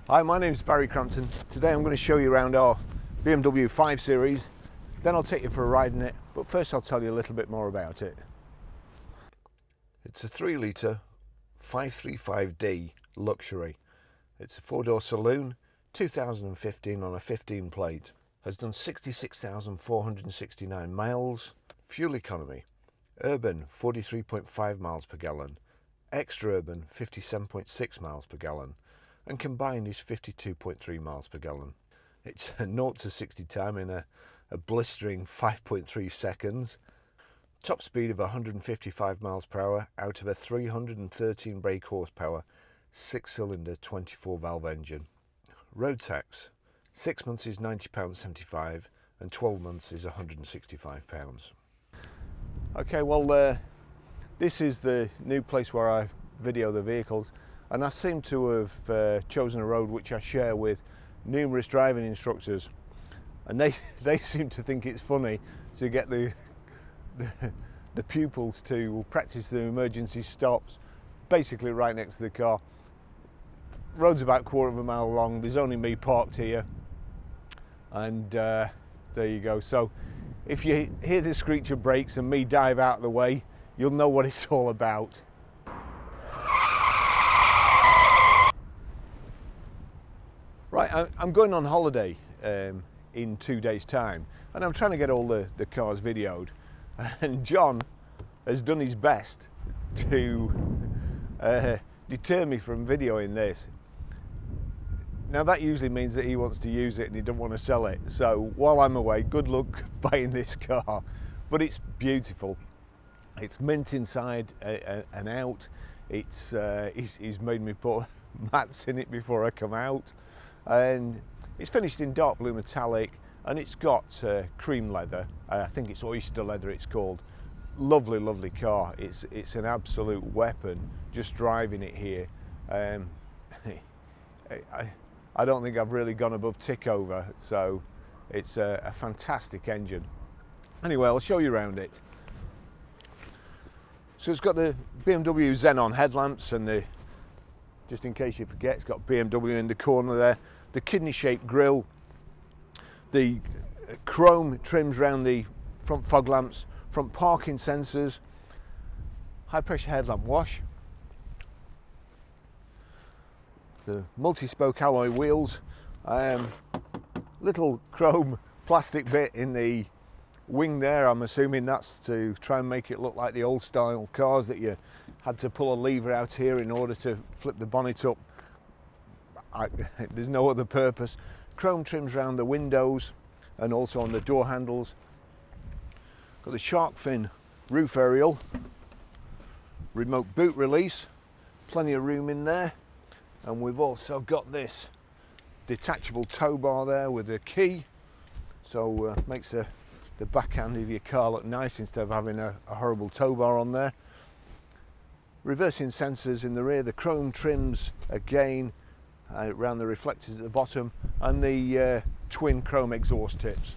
Hi, my name is Barry Crampton. Today I'm going to show you around our BMW 5 Series, then I'll take you for a ride in it, but first I'll tell you a little bit more about it. It's a 3 litre 535D luxury. It's a 4-door saloon, 2015 on a 15 plate. Has done 66,469 miles. Fuel economy, urban 43.5 miles per gallon, extra urban 57.6 miles per gallon, and combined is 52.3 miles per gallon. It's a 0 to 60 time in a blistering 5.3 seconds. Top speed of 155 miles per hour out of a 313 brake horsepower, 6-cylinder 24 valve engine. Road tax, 6 months is £90.75 and 12 months is £165. Okay, well this is the new place where I video the vehicles, and I seem to have chosen a road which I share with numerous driving instructors, and they seem to think it's funny to get the pupils to practice the emergency stops basically right next to the car. Road's about a quarter of a mile long, there's only me parked here, and there you go. So if you hear the screech of brakes and me dive out of the way, you'll know what it's all about. Right, I'm going on holiday in 2 days' time, and I'm trying to get all the cars videoed, and John has done his best to deter me from videoing this. Now that usually means that he wants to use it and he doesn't want to sell it, so while I'm away, good luck buying this car. But it's beautiful. It's mint inside and out. He's made me put mats in it before I come out, and it's finished in dark blue metallic, and it's got cream leather. I think it's Oyster leather it's called. Lovely, lovely car. It's an absolute weapon just driving it here. I don't think I've really gone above tick over, so it's a fantastic engine. Anyway, I'll show you around it. So it's got the BMW Xenon headlamps, and just in case you forget, it's got BMW in the corner there. The kidney-shaped grille, the chrome trims around the front fog lamps, front parking sensors, high-pressure headlamp wash, the multi-spoke alloy wheels, little chrome plastic bit in the wing there. I'm assuming that's to try and make it look like the old style cars that you had to pull a lever out here in order to flip the bonnet up. There's no other purpose. Chrome trims around the windows and also on the door handles. Got the shark fin roof aerial, remote boot release, plenty of room in there, and we've also got this detachable tow bar there with a key, so makes the back end of your car look nice instead of having a horrible tow bar on there. Reversing sensors in the rear, the chrome trims again around the reflectors at the bottom, and the twin chrome exhaust tips.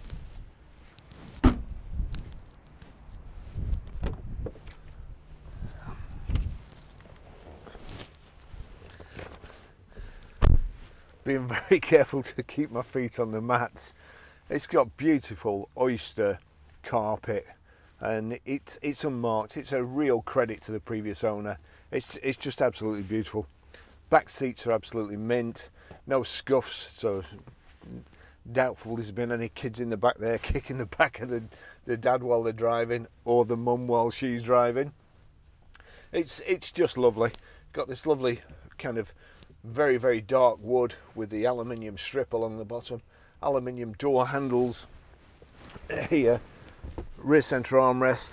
Being very careful to keep my feet on the mats. It's got beautiful Oyster carpet, and it's unmarked. It's a real credit to the previous owner. It's just absolutely beautiful. Back seats are absolutely mint, no scuffs, so doubtful there's been any kids in the back there kicking the back of the dad while they're driving, or the mum while she's driving. It's just lovely. Got this lovely kind of very, very dark wood with the aluminium strip along the bottom, aluminium door handles here, rear centre armrest,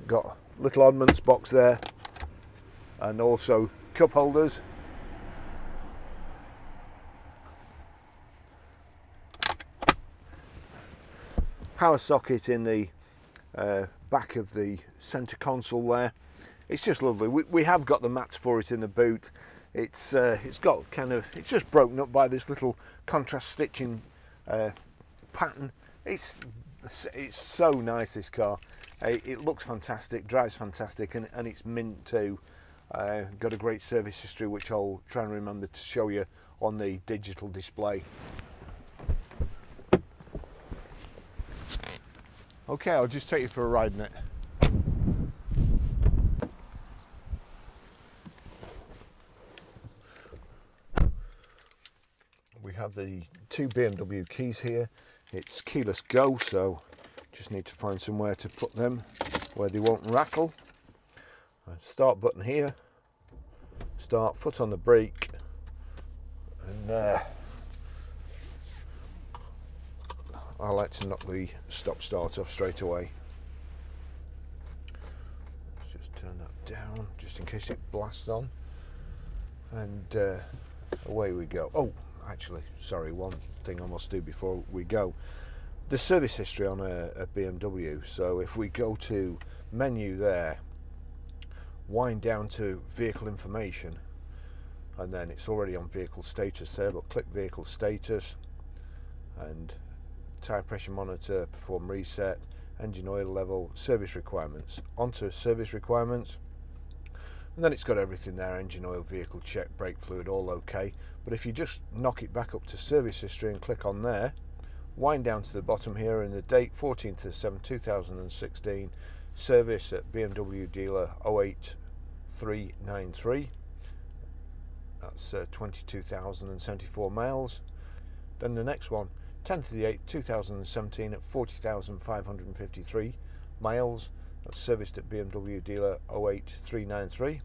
got little oddments box there, and also cup holders. Power socket in the back of the centre console there. It's just lovely. We have got the mats for it in the boot. It's got kind of, it's just broken up by this little contrast stitching pattern. It's so nice, this car. It looks fantastic, drives fantastic, and it's mint too. Got a great service history which I'll try and remember to show you on the digital display. Okay, I'll just take you for a ride in it. We have the two BMW keys here. It's keyless go, so just need to find somewhere to put them where they won't rattle. Start button here, start, foot on the brake, and I like to knock the stop start off straight away. Let's just turn that down just in case it blasts on, and away we go. Oh, actually, sorry, one thing I must do before we go. The service history on a BMW. So if we go to menu there, wind down to vehicle information, and then it's already on vehicle status there, but click vehicle status, and tire pressure monitor, perform reset, engine oil level, service requirements. Onto service requirements, and then it's got everything there: engine oil, vehicle check, brake fluid, all okay. But if you just knock it back up to service history and click on there, wind down to the bottom here, and the date 14th of 7 2016, service at BMW dealer 08393, that's 22,074 miles. Then the next one, 10th of the 8th 2017 at 40,553 miles, that's serviced at BMW dealer 08393.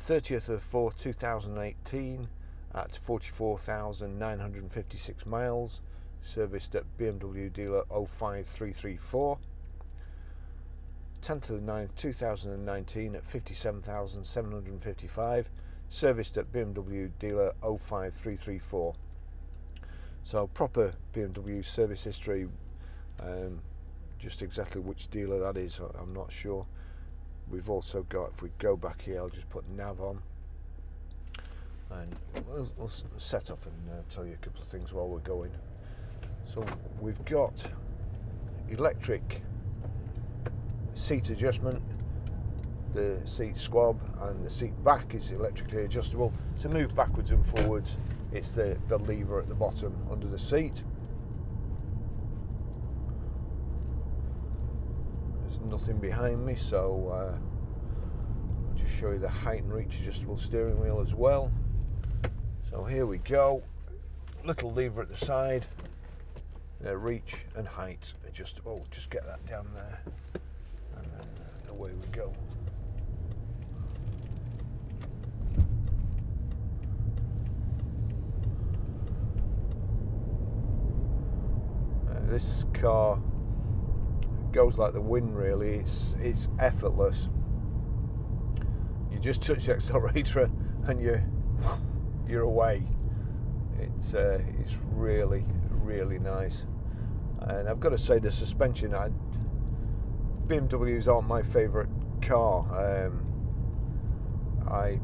30th of 4th 2018 at 44,956 miles, serviced at BMW dealer 05334. 10th of the 9th 2019 at 57,755, serviced at BMW dealer 05334. So proper BMW service history, just exactly which dealer that is, I'm not sure. We've also got, if we go back here, I'll just put nav on, and we'll set up and tell you a couple of things while we're going. So we've got electric seat adjustment, the seat squab, and the seat back is electrically adjustable. To move backwards and forwards, it's the lever at the bottom under the seat. There's nothing behind me, so I'll just show you the height and reach adjustable steering wheel as well. So here we go, little lever at the side, reach and height adjustable. Just get that down there, and then away we go. This car goes like the wind, really. It's effortless. You just touch the accelerator and you're away. It's really nice. And I've got to say, the suspension, BMWs aren't my favourite car. I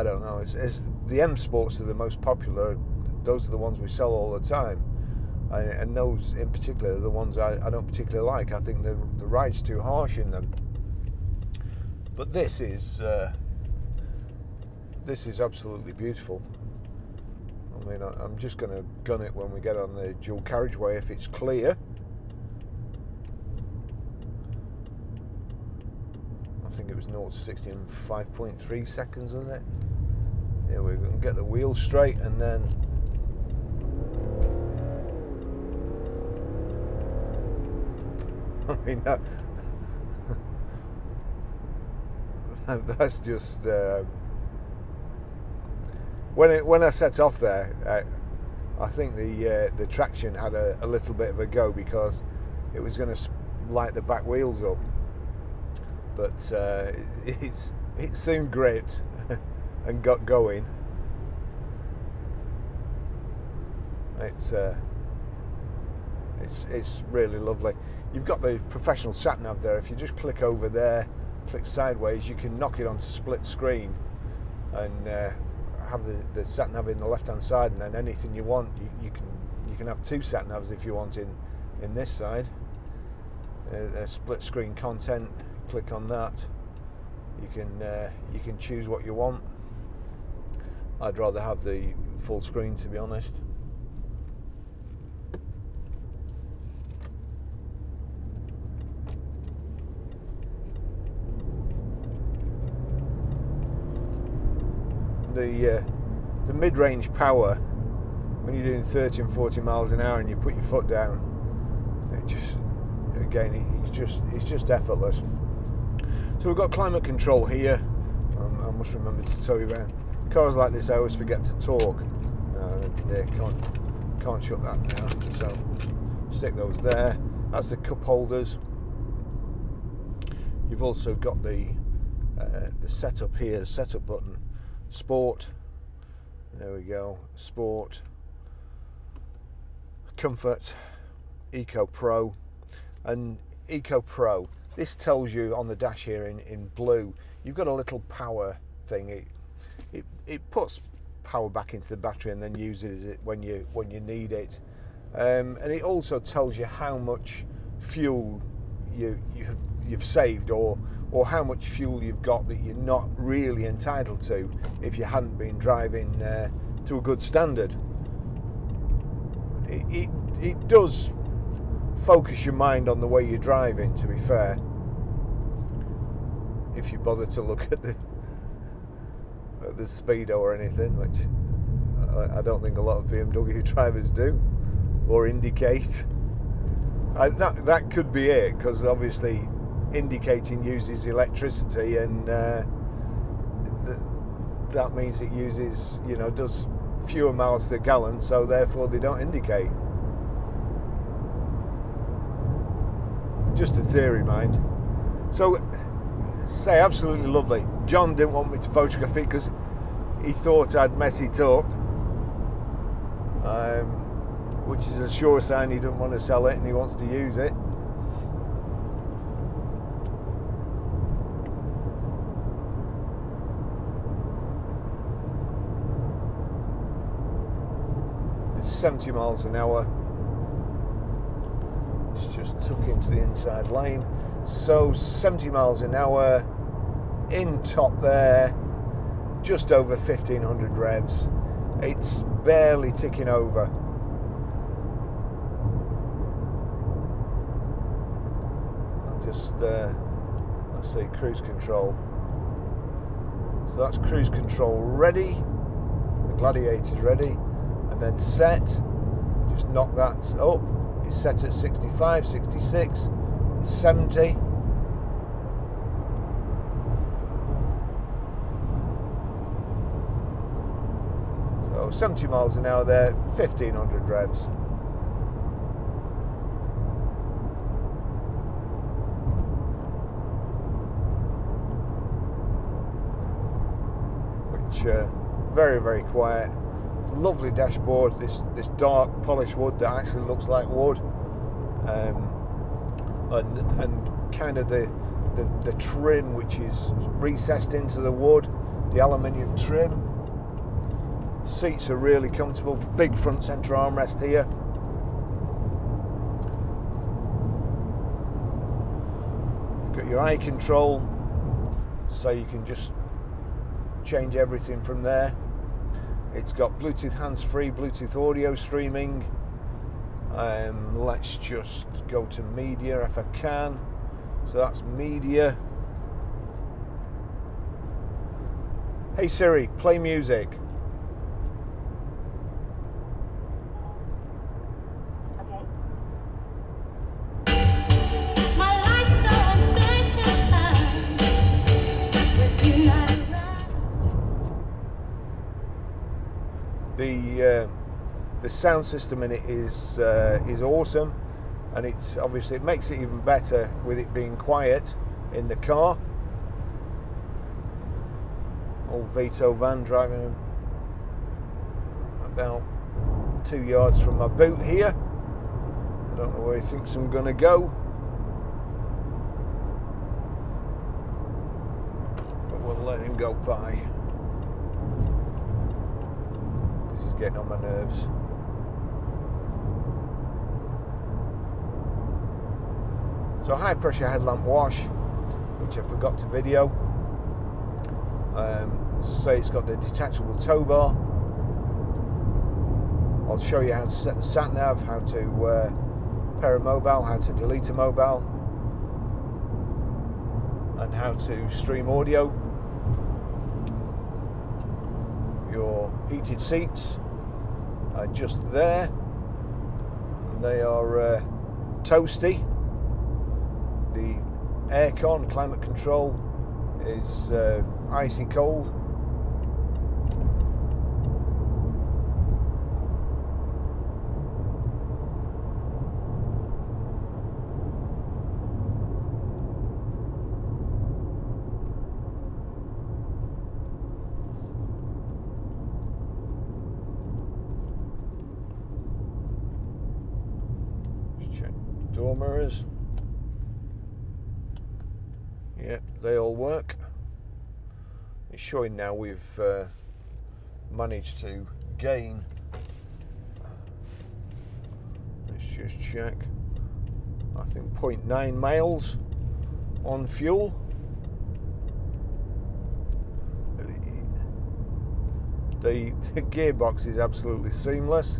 don't know. It's the M Sports are the most popular. Those are the ones we sell all the time, and those in particular are the ones I don't particularly like. I think the ride's too harsh in them. But this is absolutely beautiful. I mean, I'm just going to gun it when we get on the dual carriageway if it's clear. I think it was 0 to 60 in 5.3 seconds, wasn't it? Here we can get the wheels straight, and then I mean, that's just when I set off there, I think the traction had a little bit of a go, because it was going to light the back wheels up, but it soon gripped and got going. It's really lovely. You've got the professional sat nav there. If you just click over there, click sideways, you can knock it onto split screen and have the sat nav in the left hand side, and then anything you want, you can have two sat navs if you want in this side. Split screen content, click on that, you can choose what you want. I'd rather have the full screen, to be honest. The mid-range power, when you're doing 30 and 40 miles an hour and you put your foot down, it just, again, it's just effortless. So we've got climate control here. I must remember to tell you about cars like this. I always forget to talk. Yeah, can't shut that now. So stick those there. That's the cup holders. You've also got the setup here, the setup button. Sport, there we go, Sport, Comfort, Eco Pro. And Eco Pro, this tells you on the dash here in blue, you've got a little power thing. It puts power back into the battery and then uses it when you need it. And it also tells you how much fuel you've saved, or how much fuel you've got that you're not really entitled to if you hadn't been driving to a good standard. It does focus your mind on the way you're driving, to be fair, if you bother to look at the speedo or anything, which I don't think a lot of BMW drivers do, or indicate. That could be it, because obviously indicating uses electricity, and that means it uses, does fewer miles to a gallon, so therefore they don't indicate. Just a theory, mind. So, say, absolutely lovely. John didn't want me to photograph it because he thought I'd mess it up, which is a sure sign he doesn't want to sell it and he wants to use it. It's 70 miles an hour. It's just tuck into the inside lane. So 70 miles an hour, in top there, just over 1500 revs. It's barely ticking over. I'll just, let's see, cruise control. So that's cruise control ready. The Gladiator's ready. And then set, just knock that up. It's set at 65, 66, and 70. So 70 miles an hour there, 1500 revs. Which, very, very quiet. Lovely dashboard, this dark polished wood that actually looks like wood, and kind of the trim which is recessed into the wood, the aluminium trim. Seats are really comfortable, big front centre armrest here. You've got your eye control, so you can just change everything from there. It's got Bluetooth hands-free, Bluetooth audio streaming. Let's just go to media if I can. So that's media. Hey Siri, play music. The sound system in it is awesome, and it's obviously, it makes it even better with it being quiet in the car. Old Vito van driving about 2 yards from my boot here. I don't know where he thinks I'm gonna go, but we'll let him go by. Getting on my nerves. So high pressure headlamp wash, which I forgot to video. As I say, it's got the detachable tow bar. I'll show you how to set the sat nav, how to pair a mobile, how to delete a mobile, and how to stream audio. Your heated seats are just there, and they are toasty. The aircon, climate control, is icy cold. Check door mirrors. Yep, they all work. It's showing now we've managed to gain, let's just check, I think 0.9 miles on fuel. The gearbox is absolutely seamless.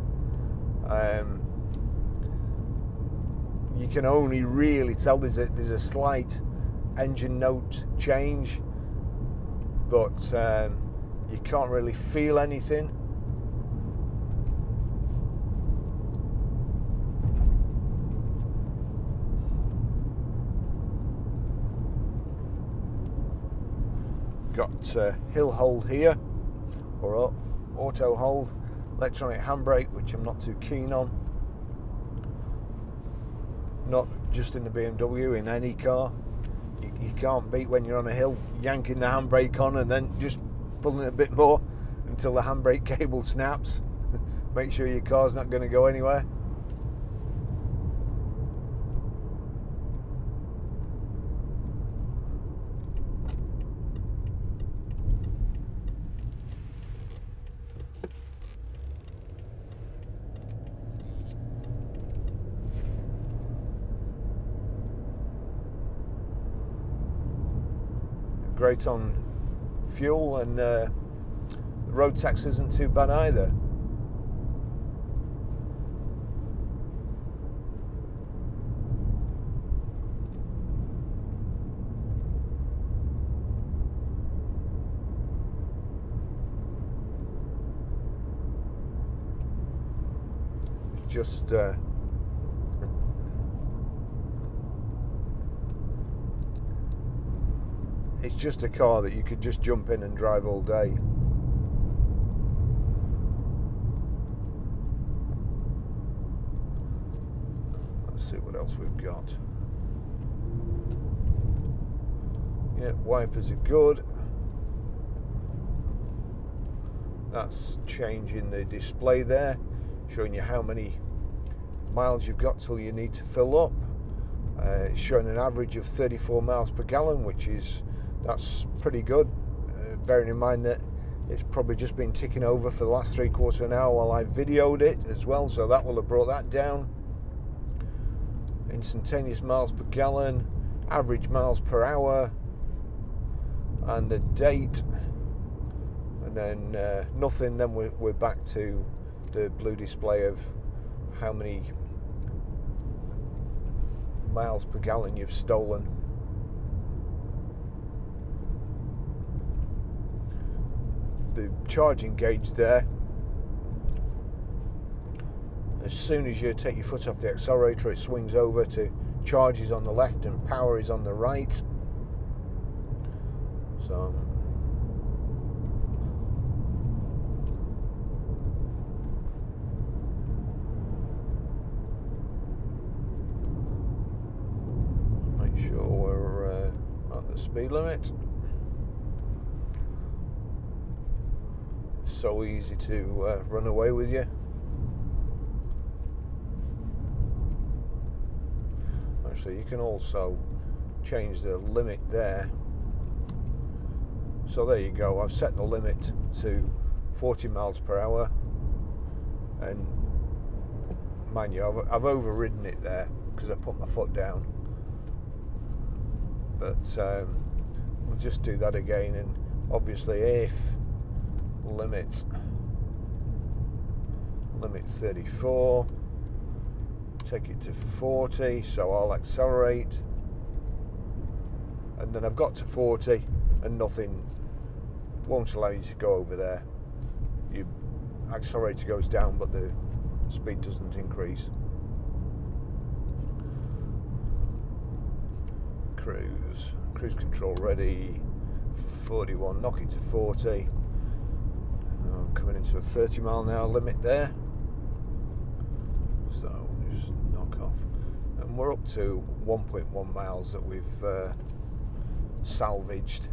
You can only really tell there's a slight engine note change, but you can't really feel anything. Got hill hold here, or auto hold, electronic handbrake, which I'm not too keen on. Not just in the BMW, in any car. You can't beat when you're on a hill yanking the handbrake on and then just pulling it a bit more until the handbrake cable snaps. Make sure your car's not going to go anywhere. Great on fuel, and the road tax isn't too bad either. It's just it's just a car that you could just jump in and drive all day. Let's see what else we've got. Yeah, wipers are good. That's changing the display there, showing you how many miles you've got till you need to fill up. It's showing an average of 34 miles per gallon, that's pretty good, bearing in mind that it's probably just been ticking over for the last 3/4 of an hour while I videoed it as well, so that will have brought that down. Instantaneous miles per gallon, average miles per hour, and the date, and then nothing. Then we're back to the blue display of how many miles per gallon you've stolen. The charging gauge there, as soon as you take your foot off the accelerator, it swings over to charge is on the left and power is on the right. So make sure we're at the speed limit. So easy to run away with you. Actually, you can also change the limit there. So there you go. I've set the limit to 40 miles per hour, and mind you, I've overridden it there because I put my foot down. but we'll just do that again. And obviously if limit 34, take it to 40, so I'll accelerate, and then I've got to 40 and nothing won't allow you to go over there. Your accelerator goes down but the speed doesn't increase. Cruise control ready, 41, knock it to 40. I'm coming into a 30 mile an hour limit there, so just knock off, and we're up to 1.1 miles that we've salvaged.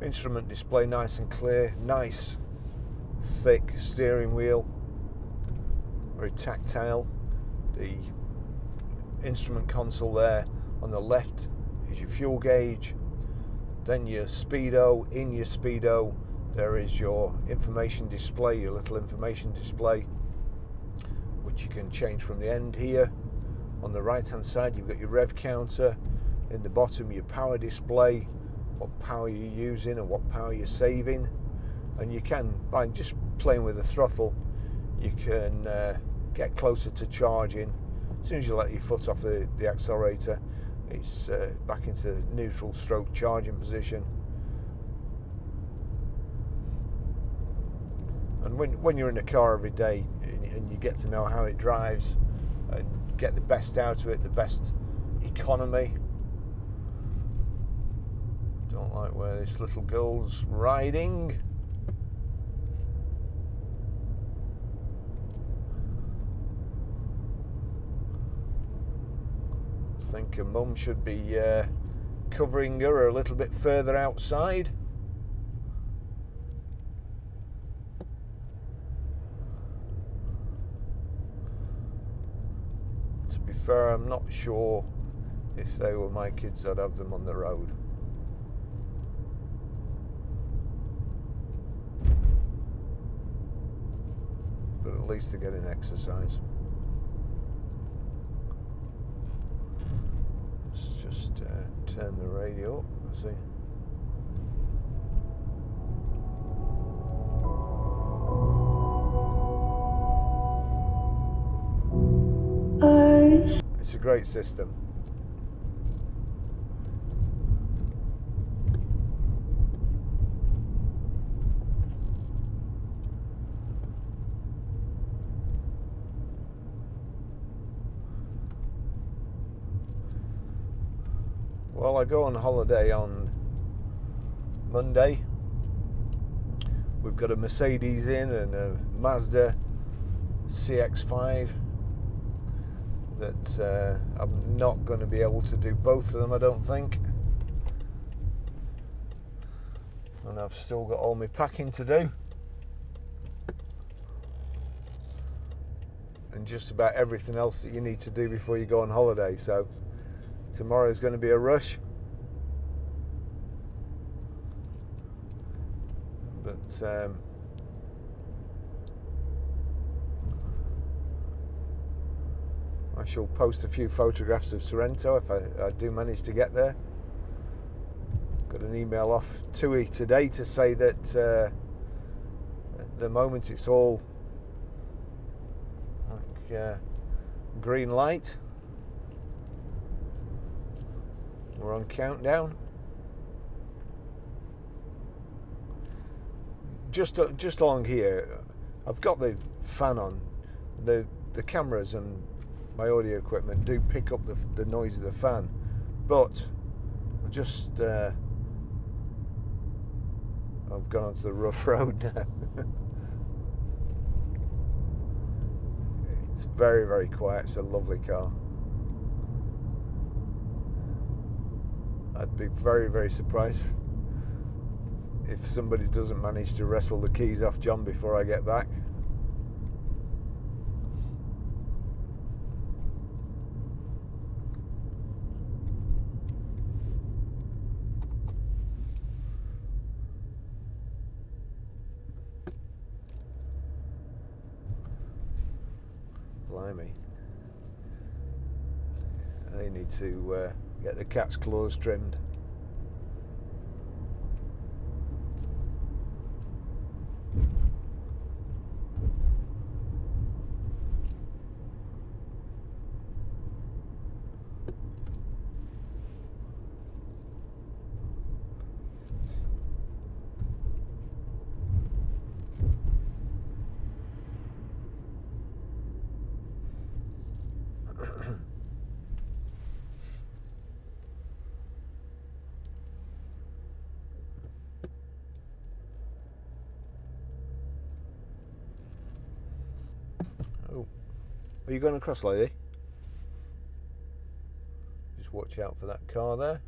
Instrument display nice and clear, nice thick steering wheel, very tactile. The instrument console there on the left is your fuel gauge, then your speedo. In your speedo there is your information display, your little information display, which you can change from the end here. On the right hand side you've got your rev counter, in the bottom your power display, what power you're using and what power you're saving, and you can, by just playing with the throttle, you can get closer to charging. As soon as you let your foot off the accelerator, it's back into neutral stroke charging position. And when you're in a car every day and you get to know how it drives and get the best out of it, the best economy. Don't like where this little girl's riding. I think her mum should be covering her a little bit further outside. To be fair, I'm not sure if they were my kids I'd have them on the road. But at least they're getting exercise. Let's just turn the radio up, see. It's a great system. Well, I go on holiday on Monday. We've got a Mercedes in and a Mazda CX-5 that I'm not going to be able to do both of them, I don't think. And I've still got all my packing to do. And just about everything else that you need to do before you go on holiday, so tomorrow is going to be a rush, but I shall post a few photographs of Sorrento if I do manage to get there. Got an email off TUI today to say that at the moment it's all like green light. We're on countdown. Just along here, I've got the fan on. The cameras and my audio equipment do pick up the noise of the fan, but just I've gone onto the rough road now. It's very, very quiet. It's a lovely car. I'd be very, very surprised if somebody doesn't manage to wrestle the keys off John before I get back. They need to get the cat's claws trimmed. Oh, are you going across, lady? Just watch out for that car there.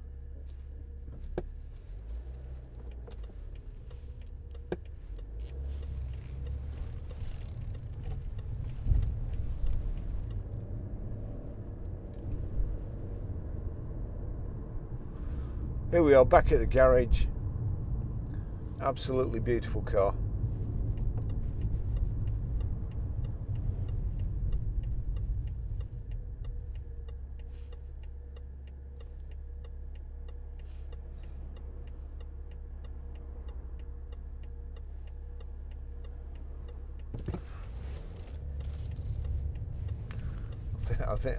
Here we are back at the garage. Absolutely beautiful car.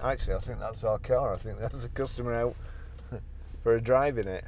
I think that's our car. I think that's a customer out for a drive in it.